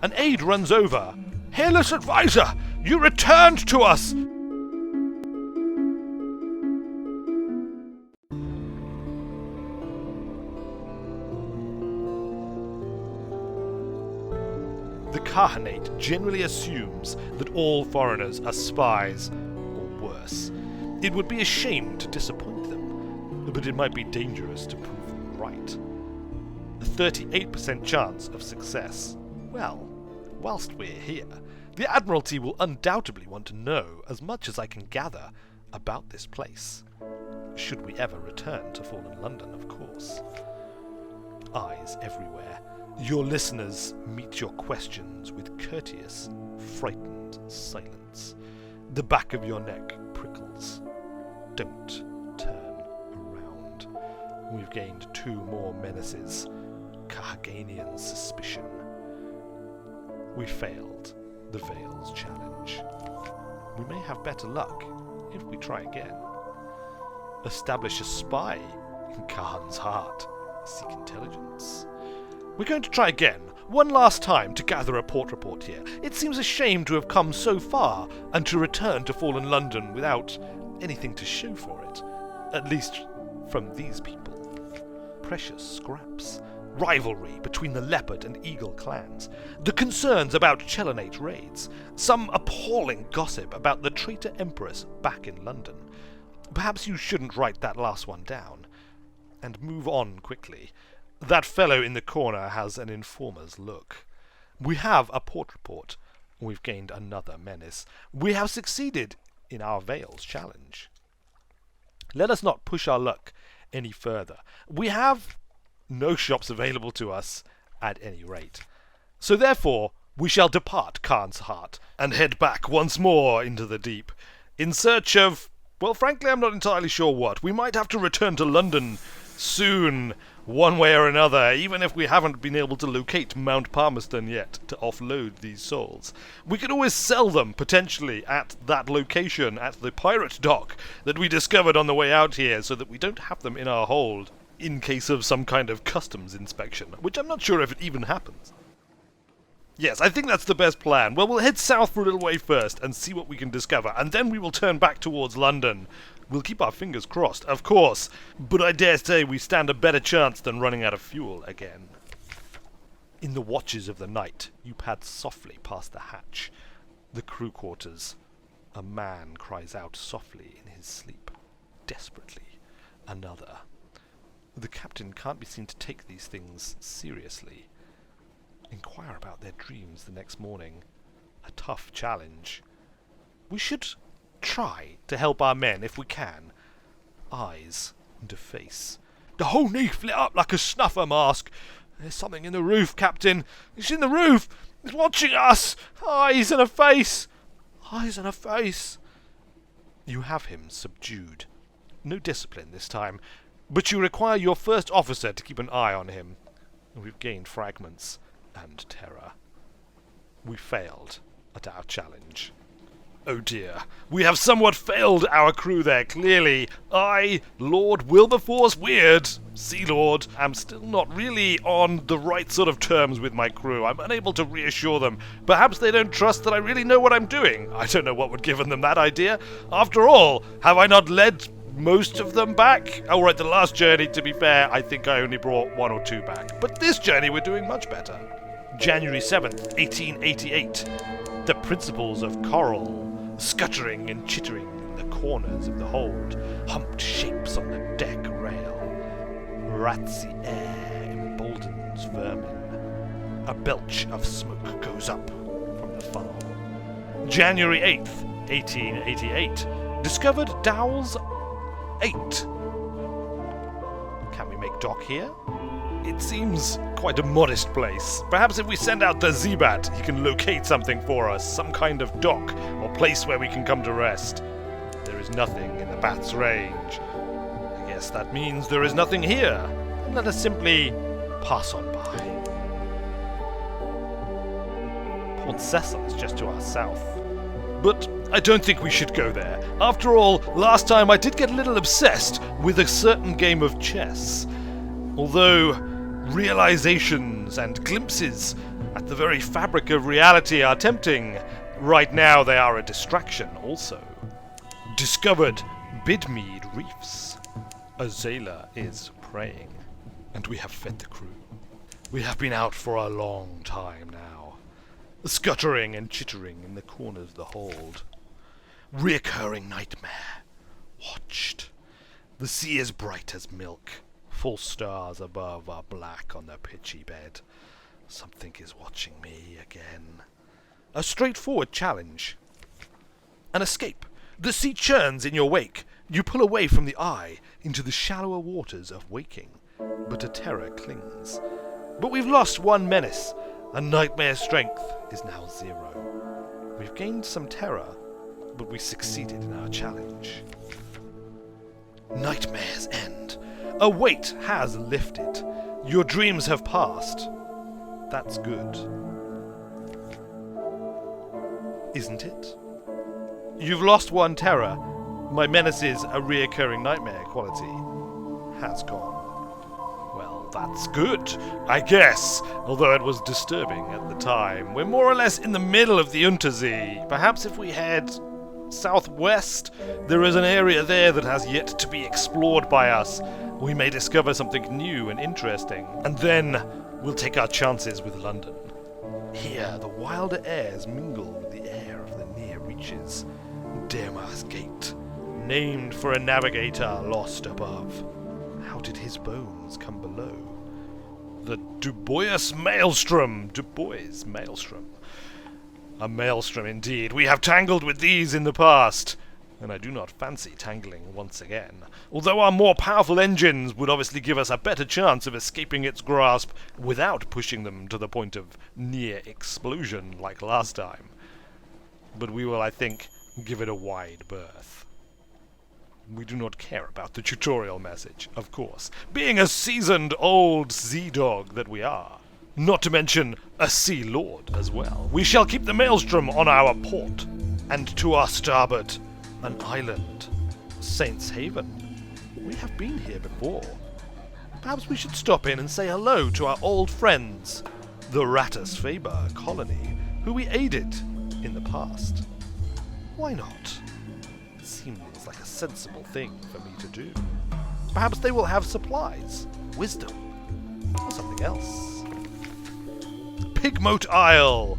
An aide runs over. "Hairless advisor, you returned to us!" The Khahanate generally assumes that all foreigners are spies, or worse. It would be a shame to disappoint them, but it might be dangerous to prove them right. A 38% chance of success. Well, whilst we're here, the Admiralty will undoubtedly want to know as much as I can gather about this place. Should we ever return to fallen London, of course. Eyes everywhere. Your listeners meet your questions with courteous, frightened silence. The back of your neck prickles. Don't turn around. We've gained 2 more menaces. Carhaganian suspicion. We failed the Veil's challenge. We may have better luck if we try again. Establish a spy in Khan's heart. Seek intelligence. We're going to try again, one last time, to gather a port report here. It seems a shame to have come so far and to return to fallen London without anything to show for it. At least from these people. Precious scraps. Rivalry between the Leopard and Eagle clans. The concerns about Chelenate raids. Some appalling gossip about the traitor Empress back in London. Perhaps you shouldn't write that last one down. And move on quickly. That fellow in the corner has an informer's look. We have a port report. We've gained another menace. We have succeeded in our Veil's challenge. Let us not push our luck any further. We have no shops available to us at any rate. So therefore, we shall depart Khan's heart and head back once more into the deep, in search of, well, frankly, I'm not entirely sure what. We might have to return to London soon, one way or another, even if we haven't been able to locate Mount Palmerston yet to offload these souls. We could always sell them, potentially, at that location, at the pirate dock that we discovered on the way out here, so that we don't have them in our hold in case of some kind of customs inspection, which I'm not sure if it even happens. Yes, I think that's the best plan. Well, we'll head south for a little way first and see what we can discover, and then we will turn back towards London. We'll keep our fingers crossed, of course, but I dare say we stand a better chance than running out of fuel again. In the watches of the night, you pad softly past the hatch. The crew quarters. A man cries out softly in his sleep. Desperately. Another. The captain can't be seen to take these things seriously. Inquire about their dreams the next morning. A tough challenge. We should try to help our men if we can. Eyes and a face. The whole knee lit up like a snuffer mask. There's something in the roof, Captain. It's in the roof. It's watching us. Eyes and a face. Eyes and a face. You have him subdued. No discipline this time, but you require your first officer to keep an eye on him. We've gained fragments and terror. We failed at our challenge. Oh dear, we have somewhat failed our crew there, clearly. I, Lord Wilberforce Weird, Sea Lord, am still not really on the right sort of terms with my crew. I'm unable to reassure them. Perhaps they don't trust that I really know what I'm doing. I don't know what would give them that idea. After all, have I not led most of them back? Oh, right, the last journey, to be fair, I think I only brought 1 or 2 back. But this journey we're doing much better. January 7th, 1888. The principles of coral, scuttering and chittering in the corners of the hold, humped shapes on the deck rail. Ratsy air emboldens vermin. A belch of smoke goes up from the funnel. January 8th, 1888. Discovered Dowell's 8. Can we make dock here? It seems quite a modest place. Perhaps if we send out the Zebat, he can locate something for us, some kind of dock or place where we can come to rest. There is nothing in the bat's range. I guess that means there is nothing here. And let us simply pass on by. Port Cecil is just to our south. But I don't think we should go there. After all, last time I did get a little obsessed with a certain game of chess. Although realizations and glimpses at the very fabric of reality are tempting. Right now they are a distraction also. Discovered Bidmead Reefs. A sailor is praying, and we have fed the crew. We have been out for a long time now, scuttering and chittering in the corners of the hold. Reoccurring nightmare. Watched. The sea is bright as milk. Full stars above are black on the pitchy bed. Something is watching me again. A straightforward challenge. An escape. The sea churns in your wake. You pull away from the eye into the shallower waters of waking. But a terror clings. But we've lost one menace. A nightmare strength is now 0. We've gained some terror, but we succeeded in our challenge. Nightmare's end. A weight has lifted. Your dreams have passed. That's good. Isn't it? You've lost one terror. My menace's a reoccurring nightmare quality has gone. Well, that's good, I guess, although it was disturbing at the time. We're more or less in the middle of the Untersee. Perhaps if we head southwest, there is an area there that has yet to be explored by us. We may discover something new and interesting, and then we'll take our chances with London. Here, the wilder airs mingle with the air of the near reaches. Dermar's Gate, named for a navigator lost above. How did his bones come below? The Dubois Maelstrom. Dubois Maelstrom. A maelstrom indeed. We have tangled with these in the past, and I do not fancy tangling once again. Although our more powerful engines would obviously give us a better chance of escaping its grasp without pushing them to the point of near explosion like last time. But we will, I think, give it a wide berth. We do not care about the tutorial message, of course, being a seasoned old sea dog that we are. Not to mention a sea lord as well. We shall keep the maelstrom on our port, and to our starboard, an island, Saints Haven. We have been here before. Perhaps we should stop in and say hello to our old friends, the Rattus Faber colony, who we aided in the past. Why not? It seems like a sensible thing for me to do. Perhaps they will have supplies, wisdom, or something else. Pigmote Isle!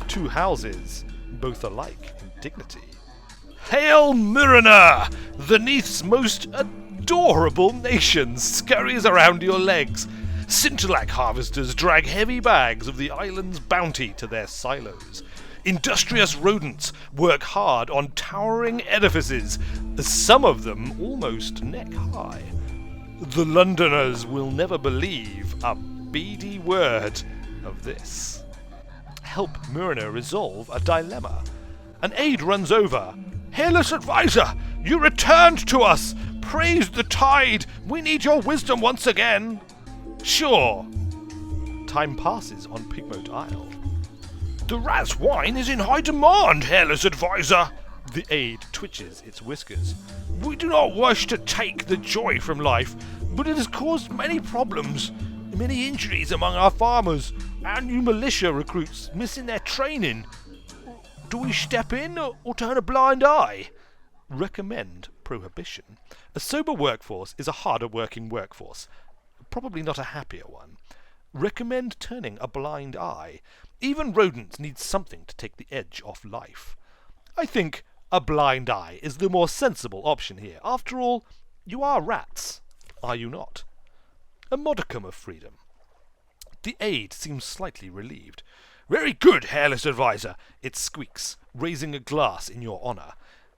2 houses, both alike in dignity. Hail Mariner! The Neath's most adorable nation scurries around your legs. Scintillac harvesters drag heavy bags of the island's bounty to their silos. Industrious rodents work hard on towering edifices, some of them almost neck-high. The Londoners will never believe a beady word of this. Help Mariner resolve a dilemma. An aide runs over. Hairless advisor, you returned to us! Praise the tide! We need your wisdom once again! Sure. Time passes on Pigmote Isle. The Raz wine is in high demand, Hairless advisor! The aide twitches its whiskers. We do not wish to take the joy from life, but it has caused many problems, many injuries among our farmers, and new militia recruits missing their training. Do we step in or turn a blind eye? Recommend prohibition. A sober workforce is a harder working workforce. Probably not a happier one. Recommend turning a blind eye. Even rodents need something to take the edge off life. I think a blind eye is the more sensible option here. After all, you are rats, are you not? A modicum of freedom. The aide seems slightly relieved. Very good, Hairless advisor, it squeaks, raising a glass in your honour.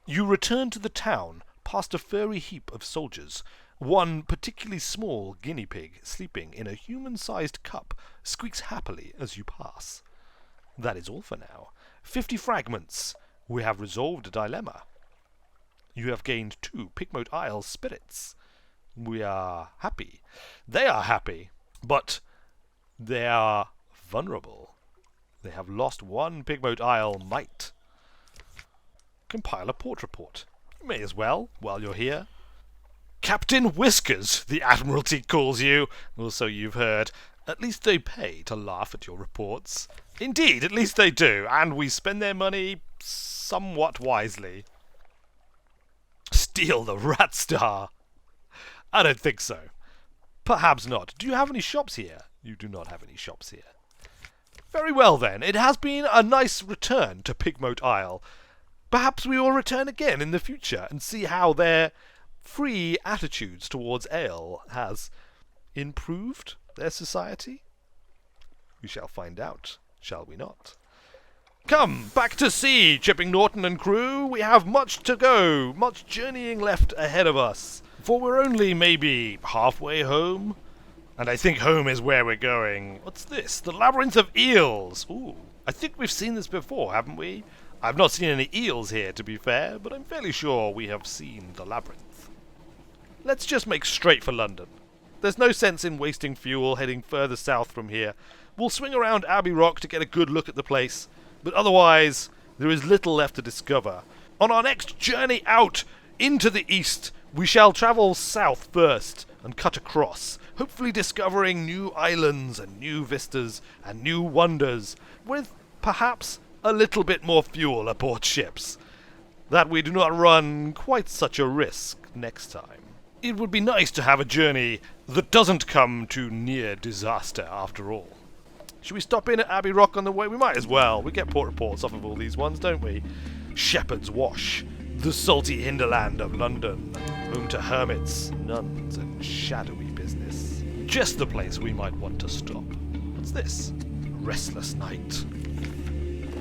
You return to the town, past a furry heap of soldiers. One particularly small guinea pig, sleeping in a human-sized cup, squeaks happily as you pass. That is all for now. 50 fragments. We have resolved a dilemma. You have gained 2 Pigmote Isle spirits. We are happy. They are happy, but they are vulnerable. They have lost 1 Pigmote Isle might. Compile a port report. You may as well, while you're here. Captain Whiskers, the Admiralty calls you, or so you've heard. At least they pay to laugh at your reports. Indeed, at least they do, and we spend their money somewhat wisely. Steal the Rat Star? I don't think so. Perhaps not. Do you have any shops here? You do not have any shops here. Very well then, it has been a nice return to Pigmote Isle. Perhaps we will return again in the future and see how their free attitudes towards ale has improved their society. We shall find out, shall we not? Come, back to sea, Chipping Norton and crew. We have much to go, much journeying left ahead of us. For we're only maybe halfway home. And I think home is where we're going. What's this? The Labyrinth of Eels. Ooh, I think we've seen this before, haven't we? I've not seen any eels here, to be fair, but I'm fairly sure we have seen the labyrinth. Let's just make straight for London. There's no sense in wasting fuel heading further south from here. We'll swing around Abbey Rock to get a good look at the place, but otherwise, there is little left to discover. On our next journey out into the east, we shall travel south first and cut across, hopefully discovering new islands and new vistas and new wonders, with perhaps a little bit more fuel aboard ships, that we do not run quite such a risk next time. It would be nice to have a journey that doesn't come to near disaster after all. Should we stop in at Abbey Rock on the way? We might as well. We get port reports off of all these ones, don't we? Shepherd's Wash, the salty hinterland of London, home to hermits, nuns, and shadowy business. Just the place we might want to stop. What's this? Restless Night.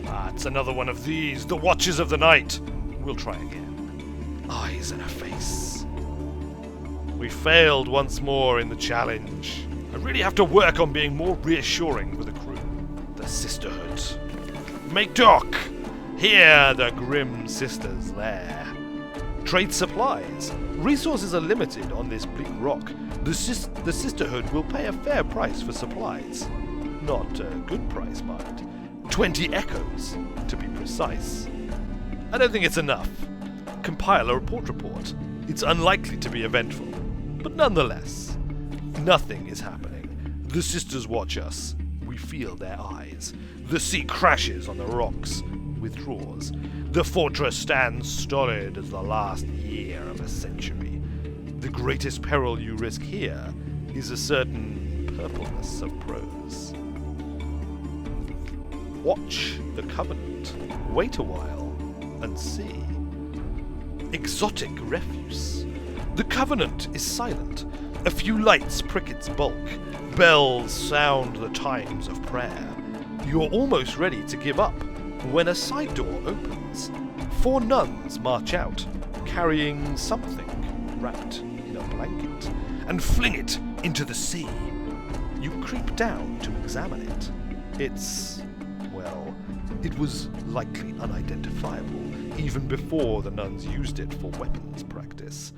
Ah, it's another one of these, the Watches of the Night. We'll try again. Eyes and a face. We failed once more in the challenge. I really have to work on being more reassuring with the crew. The Sisterhood. Make dock! Here the grim sisters lair. Trade supplies. Resources are limited on this bleak rock. The Sisterhood will pay a fair price for supplies. Not a good price, mind. 20 echoes, to be precise. I don't think it's enough. Compile a report. It's unlikely to be eventful, but nonetheless, nothing is happening. The sisters watch us. We feel their eyes. The sea crashes on the rocks, withdraws. The fortress stands stolid as the last year of a century. The greatest peril you risk here is a certain purpleness of prose. Watch the Covenant. Wait a while and see. Exotic refuse. The Covenant is silent. A few lights prick its bulk. Bells sound the times of prayer. You're almost ready to give up when a side door opens. 4 nuns march out, carrying something wrapped in a blanket, and fling it into the sea. You creep down to examine it. It was likely unidentifiable, even before the nuns used it for weapons practice.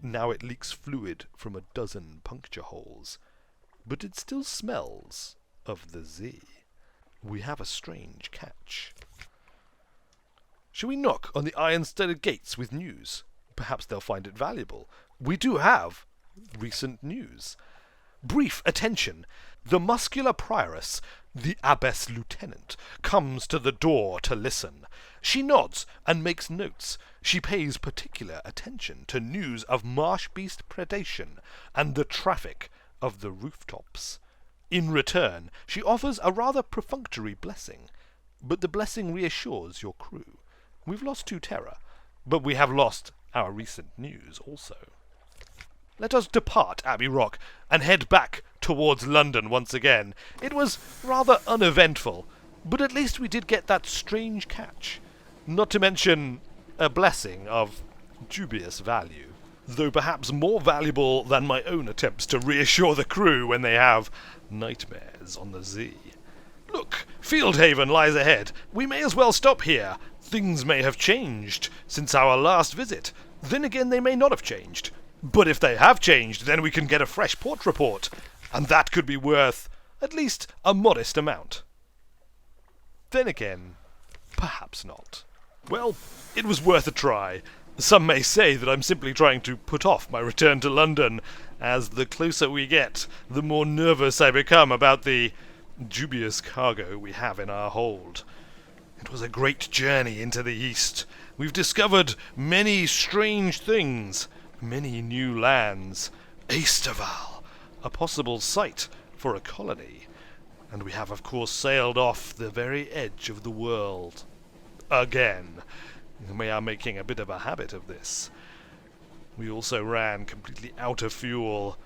Now it leaks fluid from a dozen puncture holes. But it still smells of the Z. We have a strange catch. Shall we knock on the iron-studded gates with news? Perhaps they'll find it valuable. We do have recent news. Brief attention. The muscular prioress, the abbess lieutenant, comes to the door to listen. She nods and makes notes. She pays particular attention to news of marsh beast predation and the traffic of the rooftops. In return, she offers a rather perfunctory blessing, but the blessing reassures your crew. We've lost 2 terror, but we have lost our recent news also. Let us depart Abbey Rock and head back towards London once again. It was rather uneventful, but at least we did get that strange catch. Not to mention a blessing of dubious value, though perhaps more valuable than my own attempts to reassure the crew when they have nightmares on the Z. Look, Fieldhaven lies ahead. We may as well stop here. Things may have changed since our last visit. Then again, they may not have changed. But if they have changed, then we can get a fresh port report, and that could be worth at least a modest amount. Then again, perhaps not. Well, it was worth a try. Some may say that I'm simply trying to put off my return to London, as the closer we get, the more nervous I become about the dubious cargo we have in our hold. It was a great journey into the east. We've discovered many strange things, many new lands. Asterval, a possible site for a colony. And we have, of course, sailed off the very edge of the world. Again. We are making a bit of a habit of this. We also ran completely out of fuel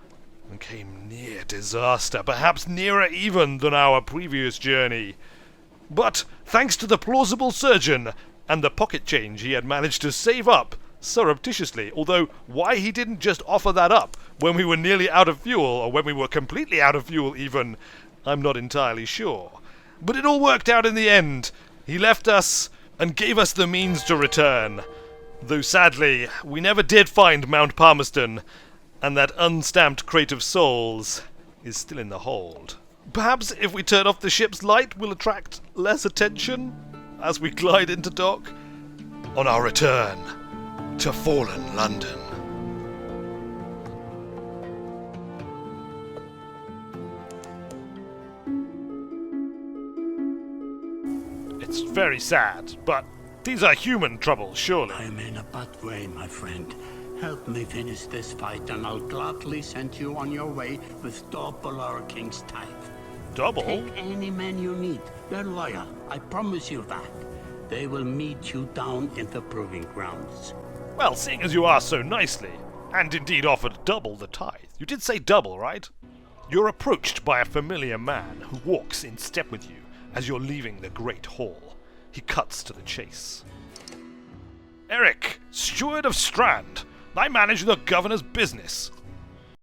and came near disaster, perhaps nearer even than our previous journey. But thanks to the plausible surgeon and the pocket change he had managed to save up surreptitiously, although why he didn't just offer that up when we were nearly out of fuel, or when we were completely out of fuel even, I'm not entirely sure. But it all worked out in the end. He left us and gave us the means to return. Though sadly, we never did find Mount Palmerston, and that unstamped crate of souls is still in the hold. Perhaps if we turn off the ship's light, we'll attract less attention as we glide into dock on our return to fallen London. It's very sad, but these are human troubles, surely. I'm in a bad way, my friend. Help me finish this fight, and I'll gladly send you on your way with double our king's tithe. Double? Take any men you need. They're loyal. I promise you that. They will meet you down in the proving grounds. Well, seeing as you asked so nicely, and indeed offered double the tithe, you did say double, right? You're approached by a familiar man who walks in step with you as you're leaving the Great Hall. He cuts to the chase. Eric, steward of Strand. I manage the governor's business.